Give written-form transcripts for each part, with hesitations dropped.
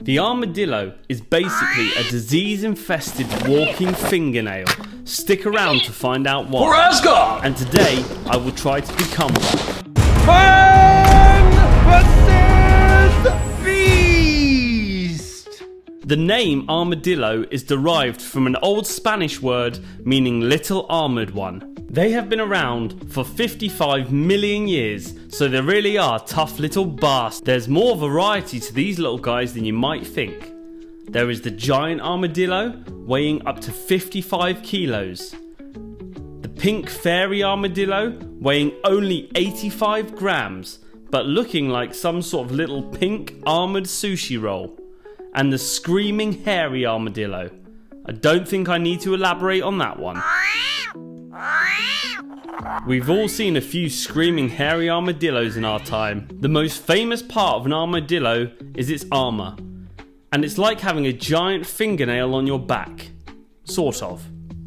The armadillo is basically a disease-infested walking fingernail. Stick around to find out why. For Asgard! And today, I will try to become one. Beast! The name armadillo is derived from an old Spanish word meaning little armoured one. They have been around for 55 million years, so they really are tough little bastards. There's more variety to these little guys than you might think. There is the giant armadillo, weighing up to 55 kilos. The pink fairy armadillo, weighing only 85 grams, but looking like some sort of little pink armoured sushi roll. And the screaming hairy armadillo. I don't think I need to elaborate on that one. We've all seen a few screaming hairy armadillos in our time. The most famous part of an armadillo is its armour. And it's like having a giant fingernail on your back. Sort of.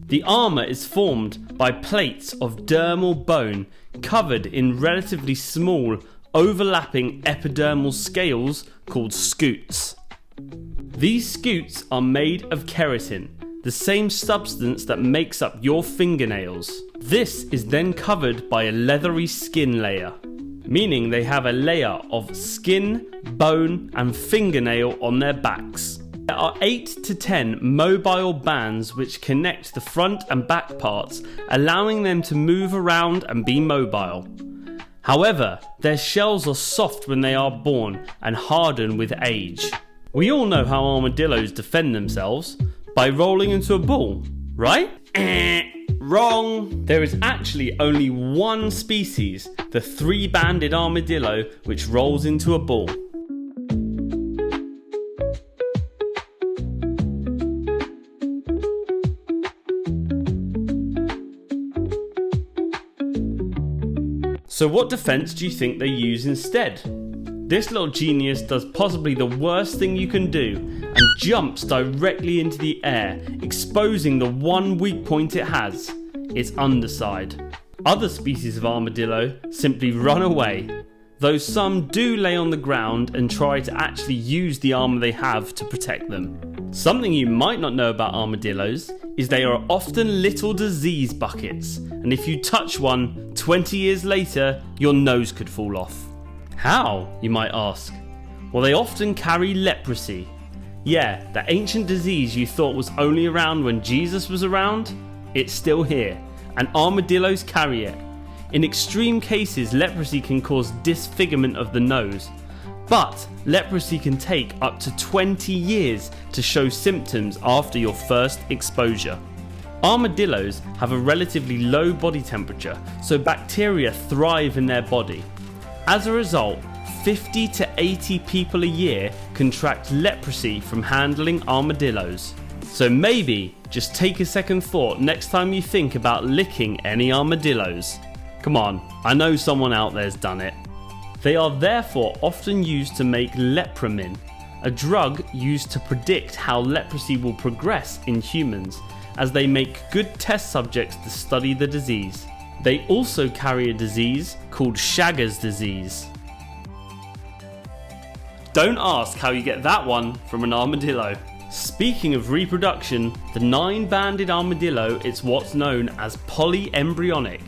The armour is formed by plates of dermal bone covered in relatively small overlapping epidermal scales called scutes. These scutes are made of keratin, the same substance that makes up your fingernails. This is then covered by a leathery skin layer, meaning they have a layer of skin, bone and fingernail on their backs. There are 8 to 10 mobile bands which connect the front and back parts, allowing them to move around and be mobile. However, their shells are soft when they are born and harden with age. We all know how armadillos defend themselves, by rolling into a ball, right? Wrong! There is actually only one species, the 3-banded armadillo, which rolls into a ball. So what defense do you think they use instead? This little genius does possibly the worst thing you can do and jumps directly into the air, exposing the one weak point it has, its underside. Other species of armadillo simply run away, though some do lay on the ground and try to actually use the armour they have to protect them. Something you might not know about armadillos is they are often little disease buckets, and if you touch one 20 years later, your nose could fall off. How, you might ask? Well, they often carry leprosy. Yeah, the ancient disease you thought was only around when Jesus was around, it's still here, and armadillos carry it. In extreme cases, leprosy can cause disfigurement of the nose, but leprosy can take up to 20 years to show symptoms after your first exposure. Armadillos have a relatively low body temperature, so bacteria thrive in their body. As a result, 50 to 80 people a year contract leprosy from handling armadillos. So maybe just take a second thought next time you think about licking any armadillos. Come on, I know someone out there's done it. They are therefore often used to make lepramin, a drug used to predict how leprosy will progress in humans, as they make good test subjects to study the disease. They also carry a disease called Chagas disease. Don't ask how you get that one from an armadillo. Speaking of reproduction, the 9-banded armadillo is what's known as polyembryonic,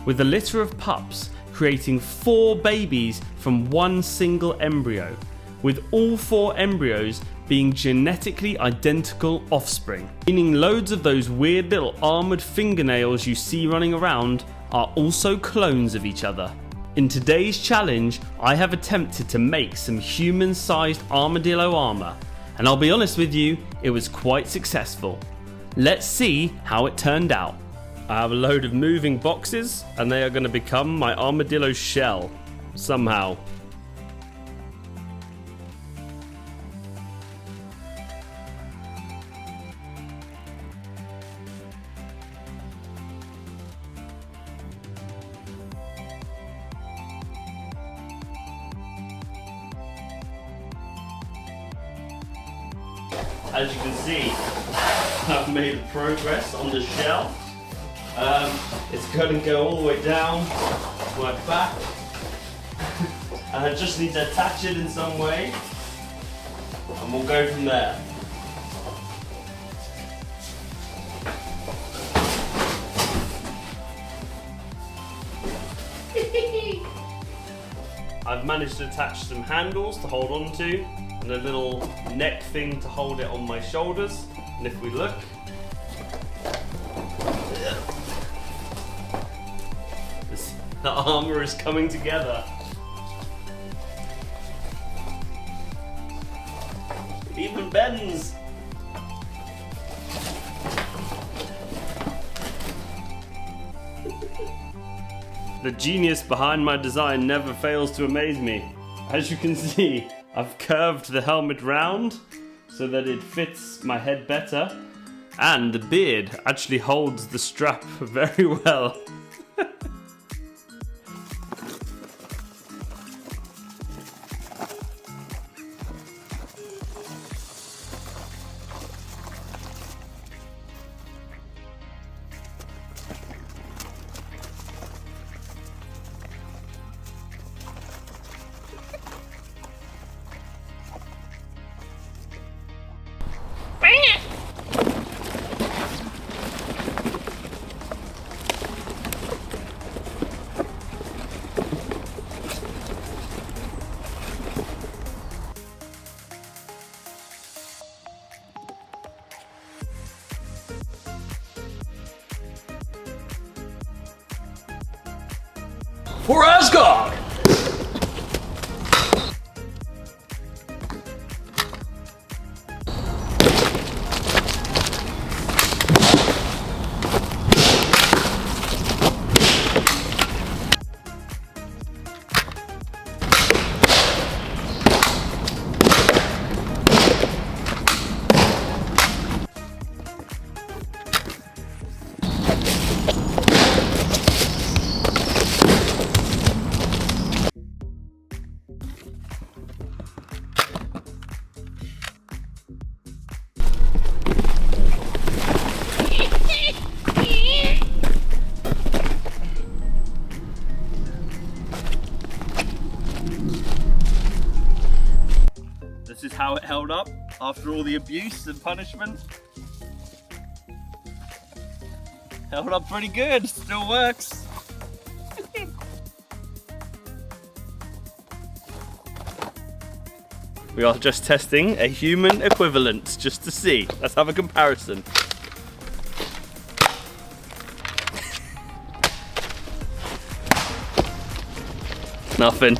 with a litter of pups creating 4 babies from one single embryo, with all 4 embryos being genetically identical offspring, meaning loads of those weird little armoured fingernails you see running around are also clones of each other. In today's challenge, I have attempted to make some human-sized armadillo armour, and I'll be honest with you, it was quite successful. Let's see how it turned out. I have a load of moving boxes, and they are going to become my armadillo shell, somehow. As you can see, I've made progress on the shell. It's going to go all the way down my back, and I just need to attach it in some way. I'm and we'll go from there. I've managed to attach some handles to hold on to and a little neck thing to hold it on my shoulders. And if we look, the armour is coming together. It even bends. The genius behind my design never fails to amaze me. As you can see, I've curved the helmet round so that it fits my head better, and the beard actually holds the strap very well. For Asgard! This is how it held up after all the abuse and punishment. Held up pretty good, still works. We are just testing a human equivalent just to see. Let's have a comparison. Nothing.